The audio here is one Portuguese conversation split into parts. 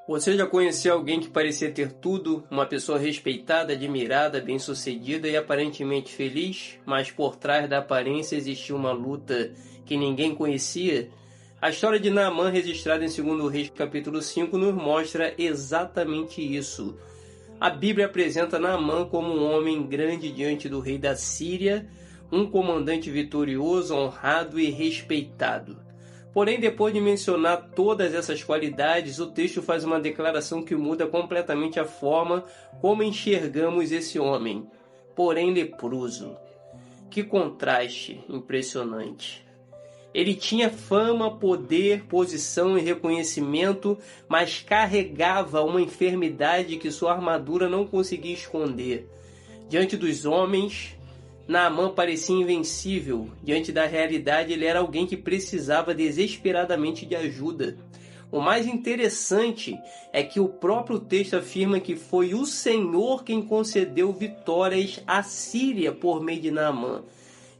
Você já conheceu alguém que parecia ter tudo, uma pessoa respeitada, admirada, bem-sucedida e aparentemente feliz, mas por trás da aparência existia uma luta que ninguém conhecia? A história de Naamã, registrada em 2 Reis capítulo 5, nos mostra exatamente isso. A Bíblia apresenta Naamã como um homem grande diante do rei da Síria, um comandante vitorioso, honrado e respeitado. Porém, depois de mencionar todas essas qualidades, o texto faz uma declaração que muda completamente a forma como enxergamos esse homem, porém leproso. Que contraste impressionante! Ele tinha fama, poder, posição e reconhecimento, mas carregava uma enfermidade que sua armadura não conseguia esconder. Diante dos homens, Naamã parecia invencível. Diante da realidade, ele era alguém que precisava desesperadamente de ajuda. O mais interessante é que o próprio texto afirma que foi o Senhor quem concedeu vitórias à Síria por meio de Naamã.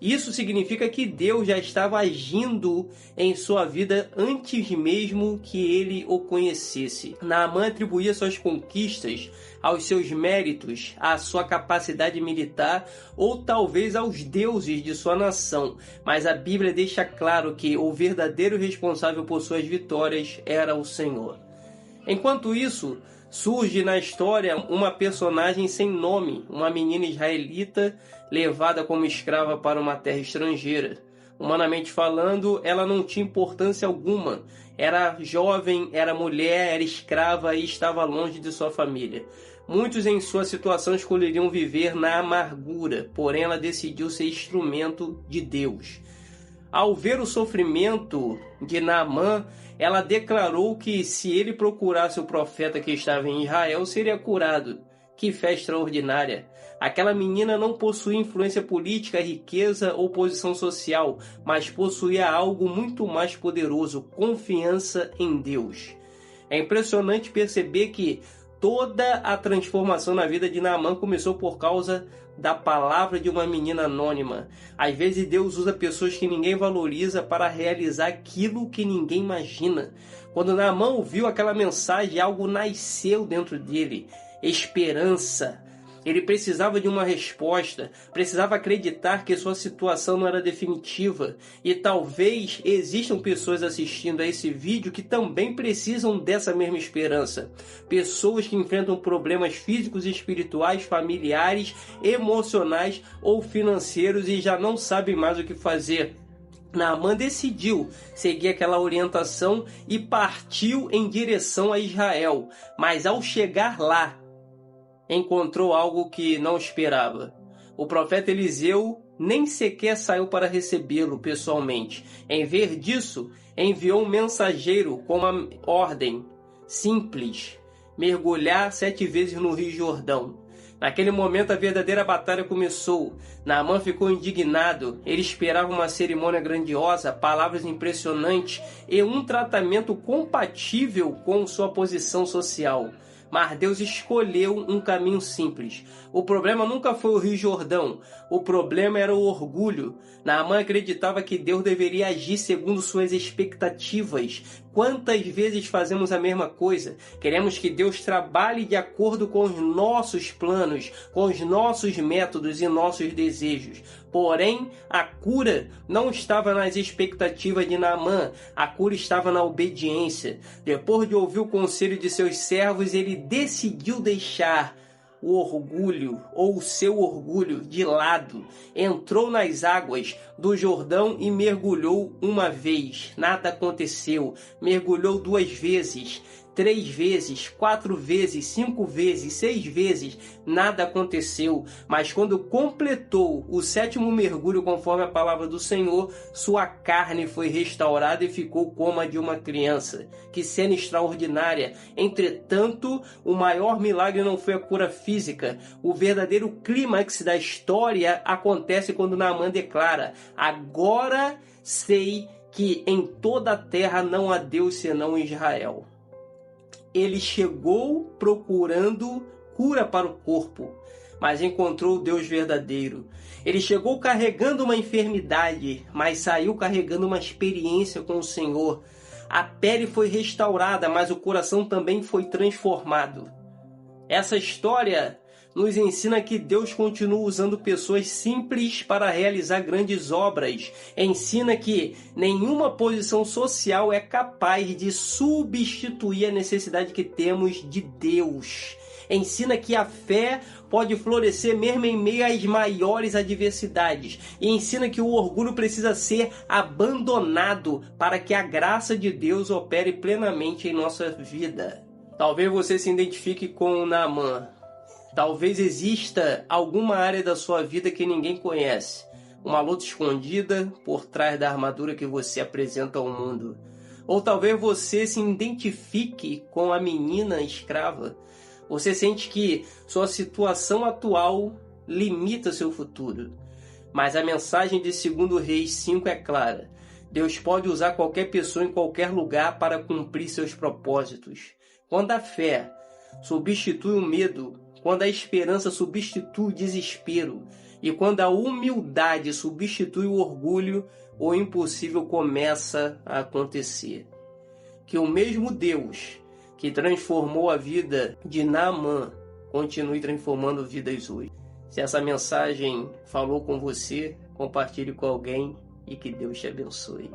Isso significa que Deus já estava agindo em sua vida antes mesmo que ele o conhecesse. Naamã atribuía suas conquistas aos seus méritos, à sua capacidade militar ou talvez aos deuses de sua nação. Mas a Bíblia deixa claro que o verdadeiro responsável por suas vitórias era o Senhor. Enquanto isso, surge na história uma personagem sem nome, uma menina israelita levada como escrava para uma terra estrangeira. Humanamente falando, ela não tinha importância alguma. Era jovem, era mulher, era escrava e estava longe de sua família. Muitos em sua situação escolheriam viver na amargura, porém ela decidiu ser instrumento de Deus. Ao ver o sofrimento de Naamã, ela declarou que se ele procurasse o profeta que estava em Israel, seria curado. Que fé extraordinária! Aquela menina não possuía influência política, riqueza ou posição social, mas possuía algo muito mais poderoso: confiança em Deus. É impressionante perceber que toda a transformação na vida de Naamã começou por causa da palavra de uma menina anônima. Às vezes Deus usa pessoas que ninguém valoriza para realizar aquilo que ninguém imagina. Quando Naamã ouviu aquela mensagem, algo nasceu dentro dele: esperança. Ele precisava de uma resposta, precisava acreditar que sua situação não era definitiva. E talvez existam pessoas assistindo a esse vídeo que também precisam dessa mesma esperança. Pessoas que enfrentam problemas físicos e espirituais, familiares, emocionais ou financeiros e já não sabem mais o que fazer. Naamã decidiu seguir aquela orientação e partiu em direção a Israel. Mas ao chegar lá, encontrou algo que não esperava. O profeta Eliseu nem sequer saiu para recebê-lo pessoalmente. Em vez disso, enviou um mensageiro com uma ordem simples: mergulhar 7 vezes no Rio Jordão. Naquele momento a verdadeira batalha começou. Naamã ficou indignado. Ele esperava uma cerimônia grandiosa, palavras impressionantes e um tratamento compatível com sua posição social. Mas Deus escolheu um caminho simples. O problema nunca foi o Rio Jordão. O problema era o orgulho. Naamã acreditava que Deus deveria agir segundo suas expectativas. Quantas vezes fazemos a mesma coisa? Queremos que Deus trabalhe de acordo com os nossos planos, com os nossos métodos e nossos desejos. Porém, a cura não estava nas expectativas de Naamã, a cura estava na obediência. Depois de ouvir o conselho de seus servos, ele decidiu deixar o orgulho ou o seu orgulho de lado. Entrou nas águas do Jordão e mergulhou uma vez. Nada aconteceu. Mergulhou 2 vezes, 3 vezes, 4 vezes, 5 vezes, 6 vezes, nada aconteceu. Mas quando completou o 7º mergulho, conforme a palavra do Senhor, sua carne foi restaurada e ficou como a de uma criança. Que cena extraordinária! Entretanto, o maior milagre não foi a cura física. O verdadeiro clímax da história acontece quando Naamã declara: agora sei que em toda a terra não há Deus senão Israel. Ele chegou procurando cura para o corpo, mas encontrou o Deus verdadeiro. Ele chegou carregando uma enfermidade, mas saiu carregando uma experiência com o Senhor. A pele foi restaurada, mas o coração também foi transformado. Essa história nos ensina que Deus continua usando pessoas simples para realizar grandes obras. Ensina que nenhuma posição social é capaz de substituir a necessidade que temos de Deus. Ensina que a fé pode florescer mesmo em meio às maiores adversidades. E ensina que o orgulho precisa ser abandonado para que a graça de Deus opere plenamente em nossa vida. Talvez você se identifique com Naamã. Talvez exista alguma área da sua vida que ninguém conhece. Uma luta escondida por trás da armadura que você apresenta ao mundo. Ou talvez você se identifique com a menina escrava. Você sente que sua situação atual limita seu futuro. Mas a mensagem de 2 Reis 5 é clara. Deus pode usar qualquer pessoa em qualquer lugar para cumprir seus propósitos. Quando a fé substitui o medo, quando a esperança substitui o desespero e quando a humildade substitui o orgulho, o impossível começa a acontecer. Que o mesmo Deus que transformou a vida de Naamã continue transformando vidas hoje. Se essa mensagem falou com você, compartilhe com alguém e que Deus te abençoe.